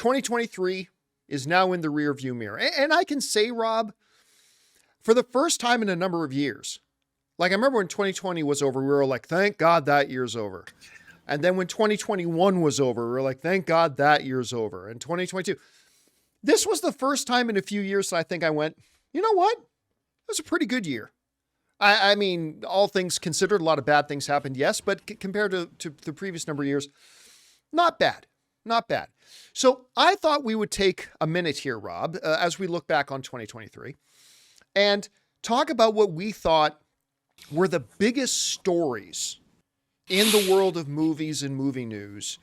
2023 is now in the rear view mirror. And I can say, Rob, for the first time in a number of years, like I remember when 2020 was over, we were like, thank God that year's over. And then when 2021 was over, we were like, thank God that year's over. And 2022, this was the first time in a few years that I think I went, you know what? It was a pretty good year. I mean, all things considered, a lot of bad things happened, yes, but compared to the previous number of years, not bad. Not bad. So I thought we would take a minute here, Rob, as we look back on 2023 and talk about what we thought were the biggest stories in the world of movies and movie news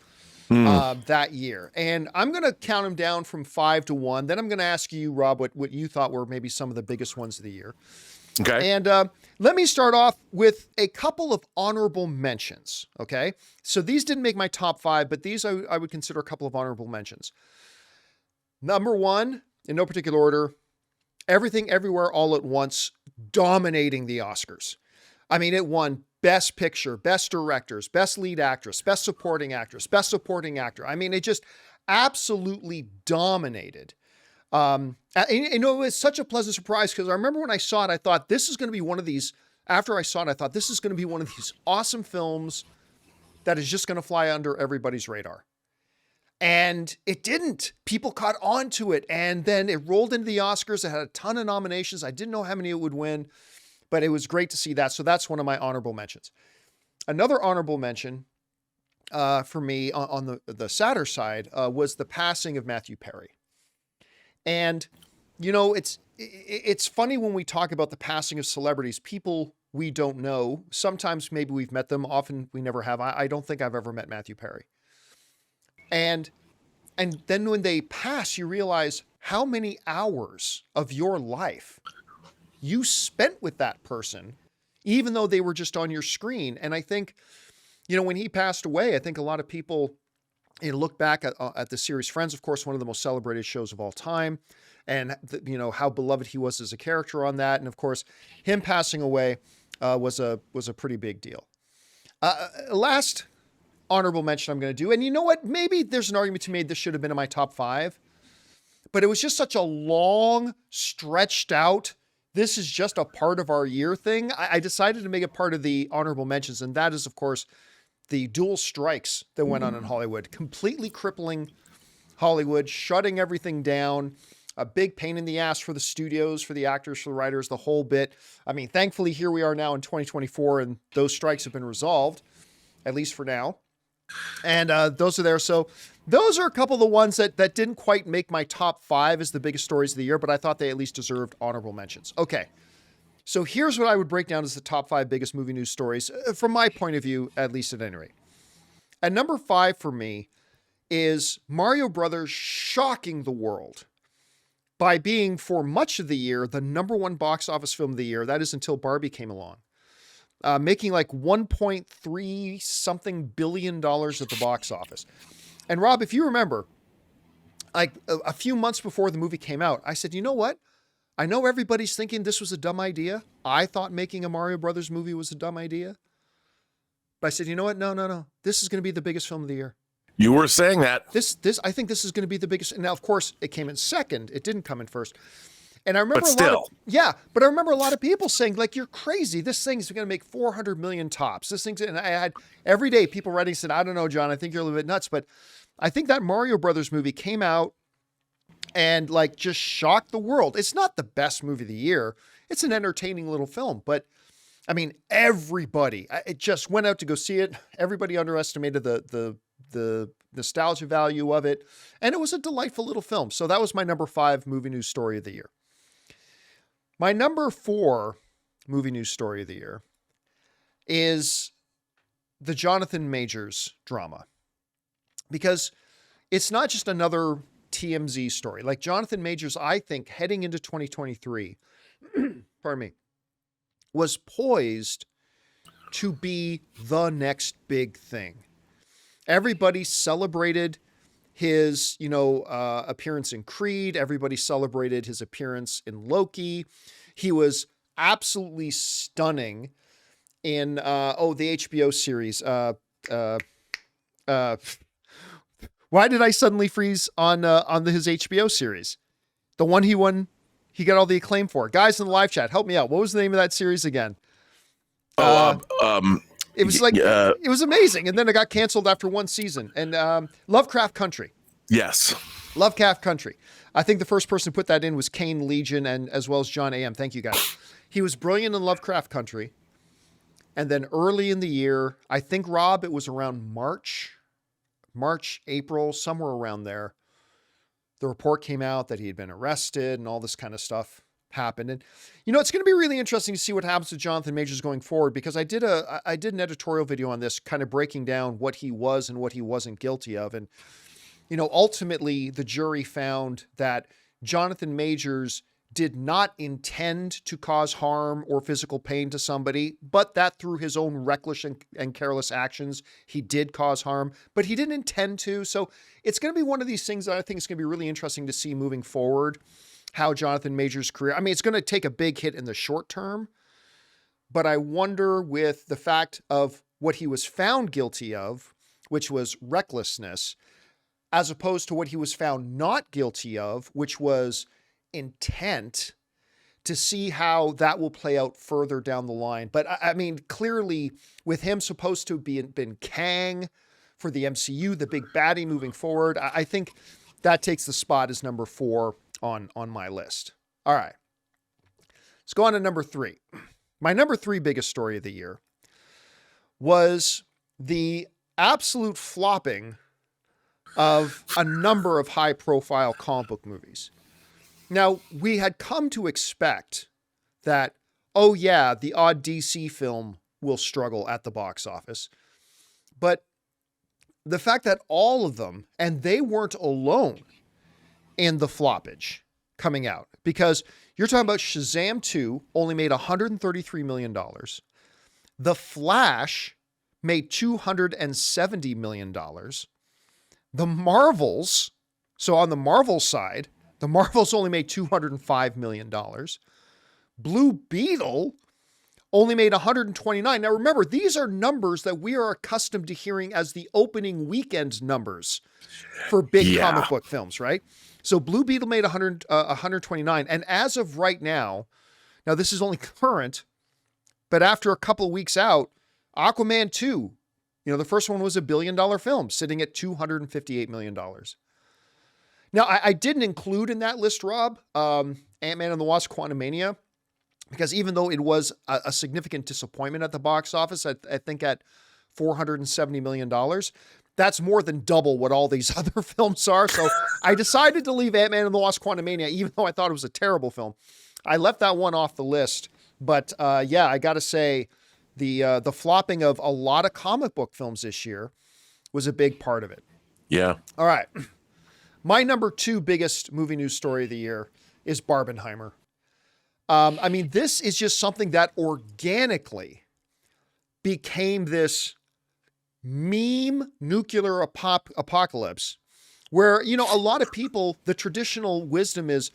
that year. And I'm going to count them down from 5 to 1. Then I'm going to ask you, Rob, what you thought were maybe some of the biggest ones of the year. Okay. And let me start off with a couple of honorable mentions. Okay. So these didn't make my top 5, but these I would consider a couple of honorable mentions. Number 1, in no particular order, Everything Everywhere All at Once, dominating the Oscars. I mean, it won Best Picture, Best Directors, Best Lead Actress, Best Supporting Actress, Best Supporting Actor. I mean, it just absolutely dominated. And, you know, it was such a pleasant surprise because I remember when I saw it, I thought this is going to be one of these, after I saw it, I thought this is going to be one of these awesome films that is just going to fly under everybody's radar. And it didn't. People caught on to it. And then it rolled into the Oscars. It had a ton of nominations. I didn't know how many it would win, but it was great to see that. So that's one of my honorable mentions. Another honorable mention for me on the sadder side was the passing of Matthew Perry. And, you know, it's funny when we talk about the passing of celebrities, people we don't know. Sometimes maybe we've met them. Often we never have. I don't think I've ever met Matthew Perry. And then when they pass, you realize how many hours of your life you spent with that person, even though they were just on your screen. And I think, you know, when he passed away, I think a lot of people look back at the series Friends, of course, one of the most celebrated shows of all time, and you know how beloved he was as a character on that. And of course, him passing away was a pretty big deal. Last honorable mention I'm going to do, and you know what? Maybe there's an argument to be made this should have been in my top 5, but it was just such a long, stretched out, this is just a part of our year thing. I decided to make it part of the honorable mentions, and that is, of course, the dual strikes that went on in Hollywood, completely crippling Hollywood, shutting everything down, a big pain in the ass for the studios, for the actors, for the writers, the whole bit. I mean, thankfully, here we are now in 2024, and those strikes have been resolved, at least for now. And those are there. So those are a couple of the ones that didn't quite make my top 5 as the biggest stories of the year, but I thought they at least deserved honorable mentions. Okay. So here's what I would break down as the top 5 biggest movie news stories from my point of view, at least at any rate. And number 5 for me is Mario Brothers shocking the world by being, for much of the year, the number 1 box office film of the year. That is until Barbie came along. Making like $1.3 something billion at the box office. And Rob, if you remember, like a few months before the movie came out, I said, you know what? I know everybody's thinking this was a dumb idea. I thought making a Mario Brothers movie was a dumb idea. But I said, you know what? No. This is going to be the biggest film of the year. You were saying that. I think this is going to be the biggest. Now, of course, it came in second. It didn't come in first. And I remember but I remember a lot of people saying, like, you're crazy. This thing's going to make 400 million tops. And I had every day people writing said, I don't know, John, I think you're a little bit nuts. But I think that Mario Brothers movie came out and like just shocked the world. It's not the best movie of the year. It's an entertaining little film, but I mean, everybody, it just went out to go see it. Everybody underestimated the nostalgia value of it. And it was a delightful little film. So that was my number 5 movie news story of the year. My number 4 movie news story of the year is the Jonathan Majors drama, because it's not just another TMZ story. Like Jonathan Majors, I think heading into 2023, pardon me, was poised to be the next big thing. Everybody celebrated his, appearance in Creed. Everybody celebrated his appearance in Loki. He was absolutely stunning in, the HBO series. Why did I suddenly freeze on his HBO series? The one he won, he got all the acclaim for. Guys in the live chat, help me out. What was the name of that series again? It was like, it was amazing. And then it got canceled after one season. And Lovecraft Country. Yes. Lovecraft Country. I think the first person to put that in was Kane Legion, and as well as John AM. Thank you, guys. He was brilliant in Lovecraft Country. And then early in the year, I think, Rob, it was around March, April, somewhere around there. The report came out that he had been arrested and all this kind of stuff happened. And, you know, it's going to be really interesting to see what happens to Jonathan Majors going forward, because I did an editorial video on this, kind of breaking down what he was and what he wasn't guilty of. And, you know, ultimately the jury found that Jonathan Majors did not intend to cause harm or physical pain to somebody, but that through his own reckless and careless actions, he did cause harm, but he didn't intend to. So it's going to be one of these things that I think is going to be really interesting to see moving forward, how Jonathan Majors' career, I mean, it's going to take a big hit in the short term, but I wonder, with the fact of what he was found guilty of, which was recklessness, as opposed to what he was found not guilty of, which was intent, to see how that will play out further down the line. But I mean, clearly with him supposed to have been Kang for the MCU, the big baddie moving forward, I think that takes the spot as number 4 on my list. All right, let's go on to number 3. My number 3 biggest story of the year was the absolute flopping of a number of high profile comic book movies. Now, we had come to expect that, oh yeah, the odd DC film will struggle at the box office. But the fact that all of them, and they weren't alone in the floppage coming out, because you're talking about Shazam 2 only made $133 million. The Flash made $270 million. The Marvels, so on the Marvel side, the Marvels only made $205 million. Blue Beetle only made $129 million. Now remember, these are numbers that we are accustomed to hearing as the opening weekend numbers for big comic book films, right? So Blue Beetle made $129 million. And as of right now this is only current, but after a couple of weeks out, Aquaman 2, you know, the first one was $1 billion film, sitting at $258 million. Now, I didn't include in that list, Rob, Ant-Man and the Wasp: Quantumania, because even though it was a significant disappointment at the box office, I think at $470 million, that's more than double what all these other films are. So I decided to leave Ant-Man and the Wasp: Quantumania, even though I thought it was a terrible film. I left that one off the list. But yeah, I got to say, the flopping of a lot of comic book films this year was a big part of it. Yeah. All right. My number 2 biggest movie news story of the year is Barbenheimer. I mean, this is just something that organically became this meme nuclear apocalypse where, you know, a lot of people, the traditional wisdom is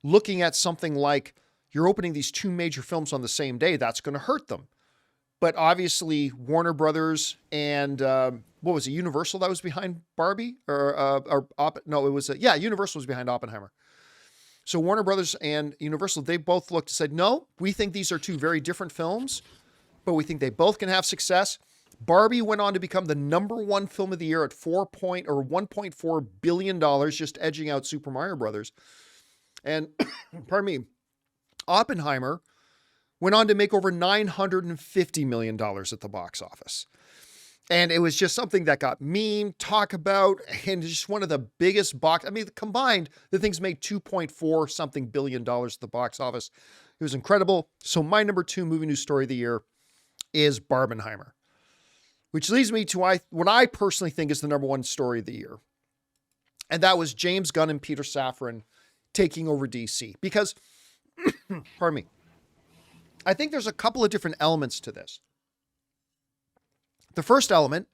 looking at something like, you're opening these 2 major films on the same day, that's going to hurt them. But obviously Warner Brothers and what was it, Universal that was behind Barbie? Universal was behind Oppenheimer. So Warner Brothers and Universal, they both looked and said, no, we think these are 2 very different films, but we think they both can have success. Barbie went on to become the number 1 film of the year at $1.4 billion, just edging out Super Mario Brothers. And pardon me, Oppenheimer went on to make over $950 million at the box office. And it was just something that got memed, talk about, and just one of the biggest box. I mean, combined, the things made $2.4 something billion at the box office. It was incredible. So my number 2 movie news story of the year is Barbenheimer, which leads me to what I personally think is the number 1 story of the year. And that was James Gunn and Peter Safran taking over DC. Because, pardon me, I think there's a couple of different elements to this. The first element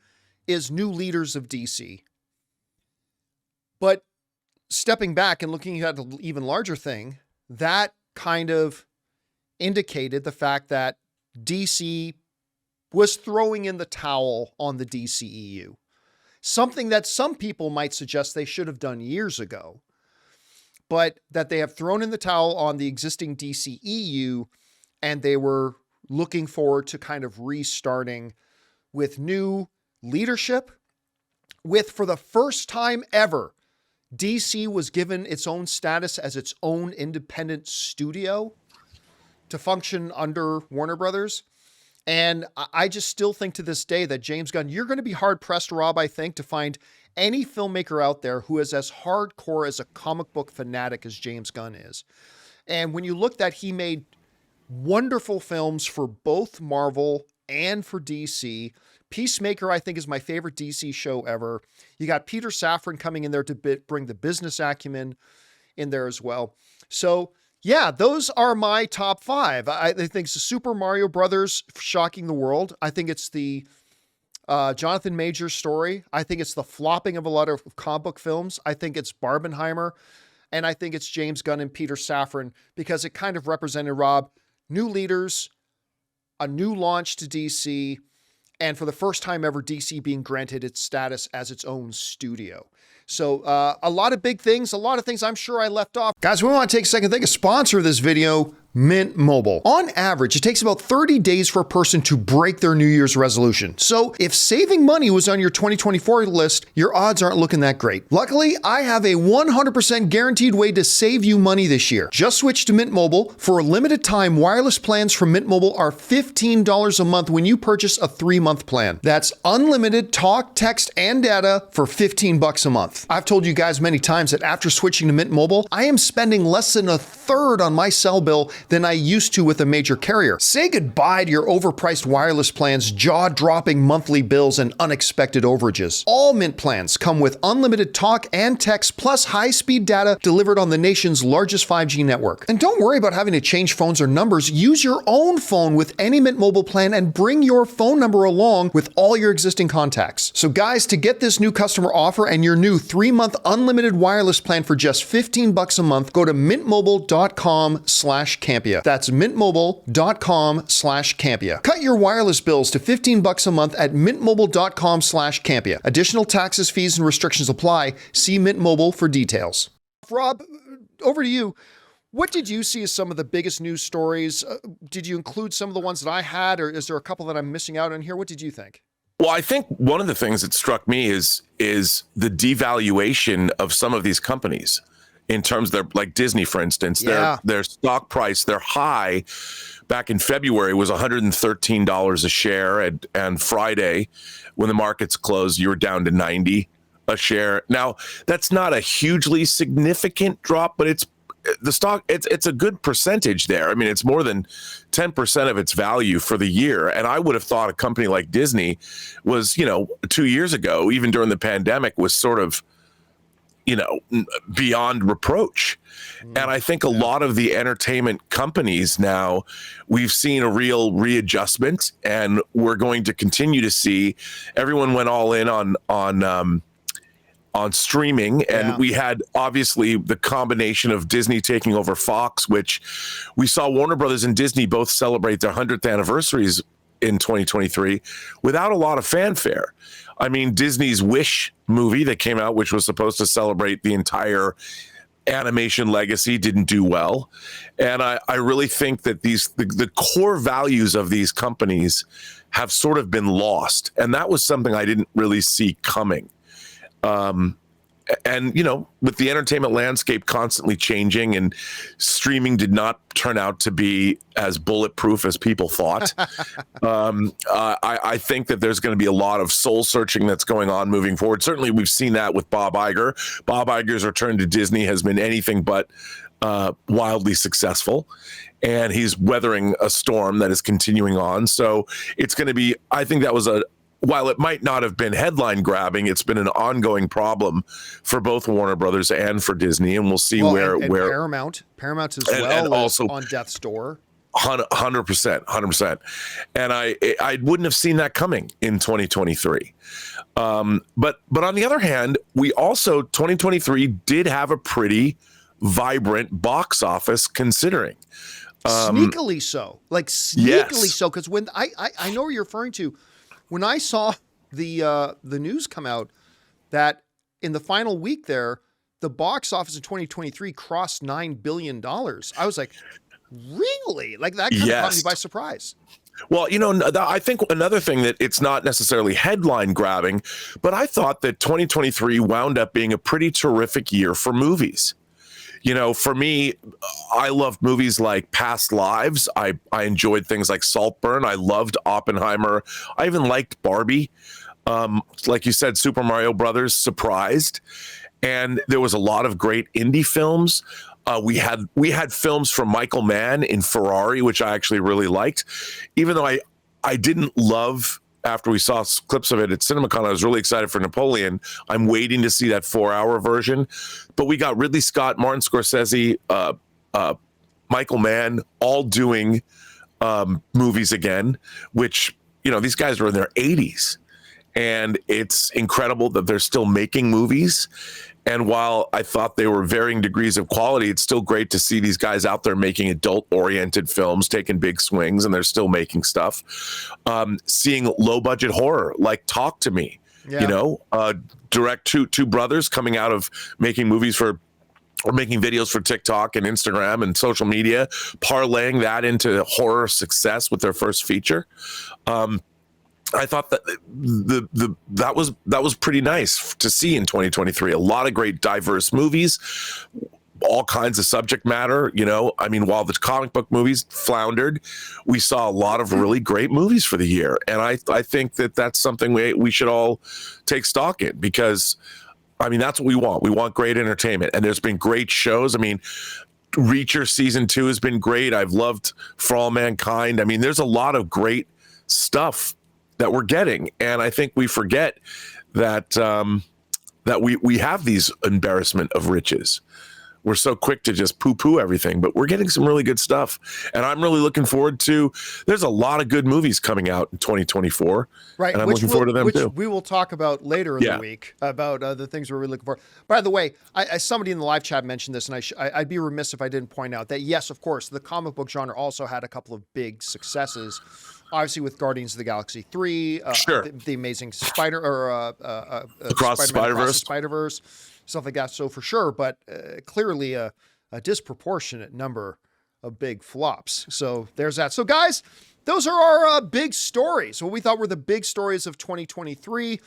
is new leaders of DC. But stepping back and looking at an even larger thing, that kind of indicated the fact that DC was throwing in the towel on the DCEU. something that some people might suggest they should have done years ago, but that they have thrown in the towel on the existing DCEU, and they were looking forward to kind of restarting with new leadership, with, for the first time ever, DC was given its own status as its own independent studio to function under Warner Brothers. And I just still think to this day that James Gunn, you're going to be hard pressed, Rob, I think, to find any filmmaker out there who is as hardcore as a comic book fanatic as James Gunn is. And when you look that he made wonderful films for both Marvel and for DC. Peacemaker, I think, is my favorite DC show ever. You got Peter Safran coming in there to bring the business acumen in there as well. So yeah, those are my top 5. I think it's the Super Mario Brothers shocking the world. I think it's the Jonathan Majors story. I think it's the flopping of a lot of comic book films. I think it's Barbenheimer. And I think it's James Gunn and Peter Safran, because it kind of represented, Rob, new leaders, a new launch to DC, and for the first time ever, DC being granted its status as its own studio. So a lot of big things, a lot of things I'm sure I left off. Guys, we want to take a second to thank a sponsor of this video, Mint Mobile. On average, it takes about 30 days for a person to break their New Year's resolution. So if saving money was on your 2024 list, your odds aren't looking that great. Luckily, I have a 100% guaranteed way to save you money this year. Just switch to Mint Mobile. For a limited time, wireless plans from Mint Mobile are $15 a month when you purchase a 3-month plan. That's unlimited talk, text, and data for $15 a month. I've told you guys many times that after switching to Mint Mobile, I am spending less than a third on my cell bill than I used to with a major carrier. Say goodbye to your overpriced wireless plans, jaw-dropping monthly bills, and unexpected overages. All Mint plans come with unlimited talk and text plus high-speed data delivered on the nation's largest 5G network. And don't worry about having to change phones or numbers. Use your own phone with any Mint Mobile plan and bring your phone number along with all your existing contacts. So guys, to get this new customer offer and your new 3-month unlimited wireless plan for just $15 a month, go to mintmobile.com/Campea. That's mintmobile.com/Campea. Cut your wireless bills to $15 a month at mintmobile.com/Campea. Additional taxes, fees, and restrictions apply. See Mint Mobile for details. Rob, over to you. What did you see as some of the biggest news stories? Did you include some of the ones that I had, or is there a couple that I'm missing out on here? What did you think? Well, I think one of the things that struck me is the devaluation of some of these companies in terms of their, like Disney, for instance, their stock price, their high back in February was $113 a share. And Friday, when the markets closed, you were down to 90 a share. Now, that's not a hugely significant drop, but it's a good percentage there. I mean, it's more than 10% of its value for the year. And I would have thought a company like Disney was, 2 years ago, even during the pandemic, was sort of, beyond reproach. And I think a lot of the entertainment companies now, we've seen a real readjustment, and we're going to continue to see. Everyone went all in on streaming, and we had obviously the combination of Disney taking over Fox, which we saw Warner Brothers and Disney both celebrate their 100th anniversaries in 2023 without a lot of fanfare. I mean, Disney's Wish movie that came out, which was supposed to celebrate the entire animation legacy, didn't do well. And I really think that the core values of these companies have sort of been lost. And that was something I didn't really see coming. And, with the entertainment landscape constantly changing, and streaming did not turn out to be as bulletproof as people thought. I think that there's going to be a lot of soul searching that's going on moving forward. Certainly, we've seen that with Bob Iger. Bob Iger's return to Disney has been anything but wildly successful, and he's weathering a storm that is continuing on. So it's going to be, I think that was while it might not have been headline grabbing, it's been an ongoing problem for both Warner Brothers and for Disney, and we'll see where Paramount as well, and also on death's door. 100%. And I wouldn't have seen that coming in 2023. But on the other hand, we also 2023 did have a pretty vibrant box office, considering. Sneakily so, so, because when I know what you're referring to. When I saw the news come out, that in the final week there, the box office in 2023 crossed $9 billion. I was like, really? Like that kind of caught me by surprise. Well, I think another thing that it's not necessarily headline grabbing, but I thought that 2023 wound up being a pretty terrific year for movies. For me, I loved movies like Past Lives. I enjoyed things like Saltburn. I loved Oppenheimer. I even liked Barbie. Like you said, Super Mario Brothers surprised. And there was a lot of great indie films. We had films from Michael Mann in Ferrari, which I actually really liked. Even though I didn't love, after we saw clips of it at CinemaCon, I was really excited for Napoleon. I'm waiting to see that 4-hour version. But we got Ridley Scott, Martin Scorsese, Michael Mann, all doing movies again, which, these guys are in their 80s. And it's incredible that they're still making movies. And while I thought they were varying degrees of quality, it's still great to see these guys out there making adult-oriented films, taking big swings, and they're still making stuff. Seeing low-budget horror like Talk to Me, direct two brothers coming out of making movies or making videos for TikTok and Instagram and social media, parlaying that into horror success with their first feature. I thought that that was pretty nice to see in 2023. A lot of great diverse movies, all kinds of subject matter. While the comic book movies floundered, we saw a lot of really great movies for the year, and I think that that's something we should all take stock in, because that's what we want. We want great entertainment, and there's been great shows. Reacher season 2 has been great. I've loved For All Mankind. There's a lot of great stuff that we're getting, and I think we forget that we have these embarrassment of riches. We're so quick to just poo-poo everything, but we're getting some really good stuff, and I'm really looking forward to. There's a lot of good movies coming out in 2024, right? And I'm looking forward to them too. We will talk about later in the week about the things we're really looking for. By the way, somebody in the live chat mentioned this, and I'd be remiss if I didn't point out that yes, of course, the comic book genre also had a couple of big successes. Obviously, with Guardians of the Galaxy 3, the Amazing Spider or Across the Spider-Verse, stuff like that. So for sure, but clearly a disproportionate number of big flops. So there's that. So guys, those are our big stories. What we thought were the big stories of 2023.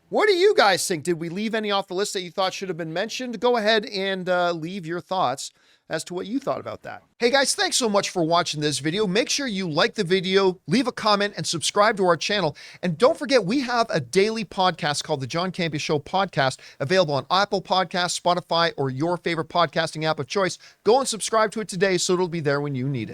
What do you guys think? Did we leave any off the list that you thought should have been mentioned? Go ahead and leave your thoughts as to what you thought about that. Hey guys, thanks so much for watching this video. Make sure you like the video, leave a comment, and subscribe to our channel. And don't forget, we have a daily podcast called the John Campea Show podcast, available on Apple Podcasts, Spotify, or your favorite podcasting app of choice. Go and subscribe to it today so it'll be there when you need it.